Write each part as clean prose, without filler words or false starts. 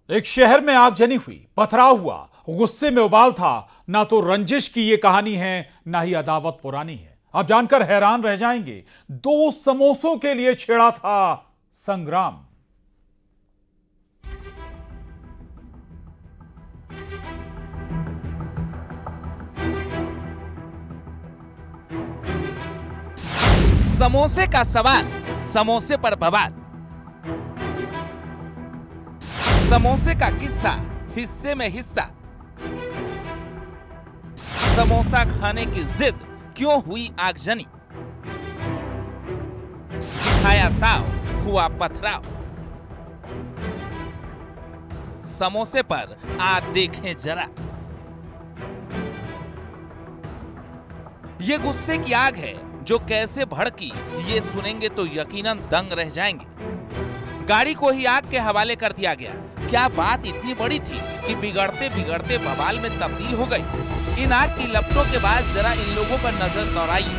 एक शहर में आगजनी हुई, पथराव हुआ, गुस्से में उबाल था। ना तो रंजिश की ये कहानी है, ना ही अदावत पुरानी है। आप जानकर हैरान रह जाएंगे, 2 समोसों के लिए छेड़ा था संग्राम। समोसे का सवाल, समोसे पर बवाल। समोसे का किस्सा, हिस्से में हिस्सा। समोसा खाने की जिद, क्यों हुई आगजनी। दिखाया ताव, हुआ पथराव। समोसे पर आज देखें जरा। ये गुस्से की आग है जो कैसे भड़की, ये सुनेंगे तो यकीनन दंग रह जाएंगे। गाड़ी को ही आग के हवाले कर दिया गया। क्या बात इतनी बड़ी थी कि बिगड़ते बिगड़ते बवाल में तब्दील हो गई। इन आग की लपटों के बाद जरा इन लोगों पर नजर दौड़ाइए।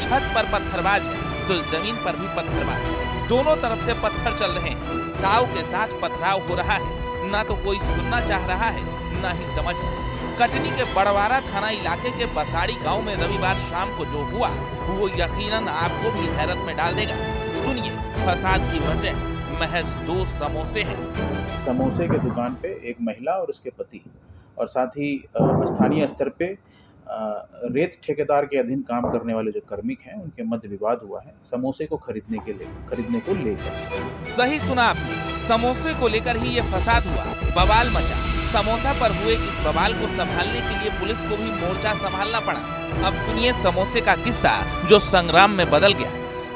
छत पर पत्थरबाज है तो जमीन पर भी पत्थरबाज। दोनों तरफ से पत्थर चल रहे हैं। ताव के साथ पथराव हो रहा है। ना तो कोई सुनना चाह रहा है, ना ही समझना। कटनी के बड़वारा थाना इलाके के बसाड़ी गांव में रविवार शाम को जो हुआ वो यकीनन आपको भी हैरत में डाल देगा। सुनिए, फसाद की वजह महज 2 समोसे हैं। समोसे के दुकान पे एक महिला और उसके पति और साथ ही स्थानीय स्तर पे रेत ठेकेदार के अधीन काम करने वाले जो कार्मिक हैं उनके मध्य विवाद हुआ है समोसे को खरीदने को लेकर। सही सुना आपने, समोसे को लेकर ही ये फसाद हुआ, बवाल मचा। समोसा पर हुए इस बवाल को संभालने के लिए पुलिस को भी मोर्चा संभालना पड़ा। अब सुनिए समोसे का किस्सा जो संग्राम में बदल गया।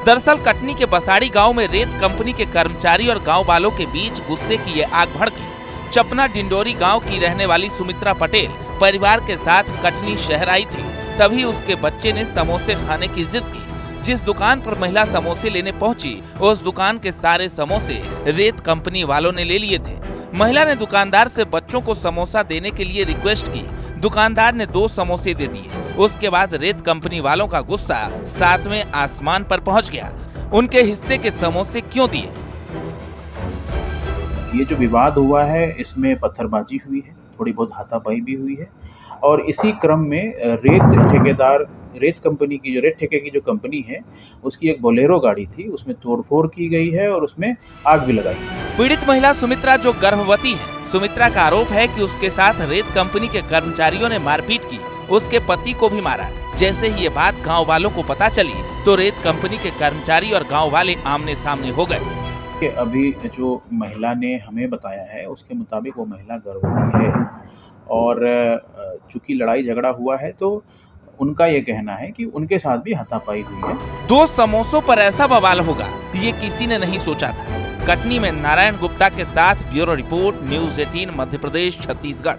दरअसल कटनी के बसाड़ी गांव में रेत कंपनी के कर्मचारी और गांव वालों के बीच गुस्से की ये आग भड़की। चपना डिंडोरी गांव की रहने वाली सुमित्रा पटेल परिवार के साथ कटनी शहर आई थी। तभी उसके बच्चे ने समोसे खाने की जिद की। जिस दुकान पर महिला समोसे लेने पहुंची, उस दुकान के सारे समोसे रेत कंपनी वालों ने ले लिए थे। महिला ने दुकानदार से बच्चों को समोसा देने के लिए रिक्वेस्ट की। दुकानदार ने 2 समोसे दे दिए। उसके बाद रेत कंपनी वालों का गुस्सा 7वें आसमान पर पहुंच गया। उनके हिस्से के समोसे क्यों दिए। ये जो विवाद हुआ है इसमें पत्थरबाजी हुई है, थोड़ी बहुत हाथापाई भी हुई है और इसी क्रम में रेत ठेके की जो कंपनी है उसकी एक बोलेरो गाड़ी थी, उसमें तोड़फोड़ की गई है और उसमें आग भी लगाई। पीड़ित महिला सुमित्रा जो गर्भवती है। सुमित्रा का आरोप है कि उसके साथ रेत कंपनी के कर्मचारियों ने मारपीट की, उसके पति को भी मारा। जैसे ही ये बात गांव वालों को पता चली तो रेत कंपनी के कर्मचारी और गांव वाले आमने सामने हो गए। अभी जो महिला ने हमें बताया है उसके मुताबिक वो महिला गर्भवती है और चूंकि लड़ाई झगड़ा हुआ है तो उनका ये कहना है कि उनके साथ भी हाथापाई हुई है। 2 समोसों पर ऐसा बवाल होगा ये किसी ने नहीं सोचा था। कटनी में नारायण गुप्ता के साथ bureau report, news 18 Madhya Pradesh, Chhattisgarh.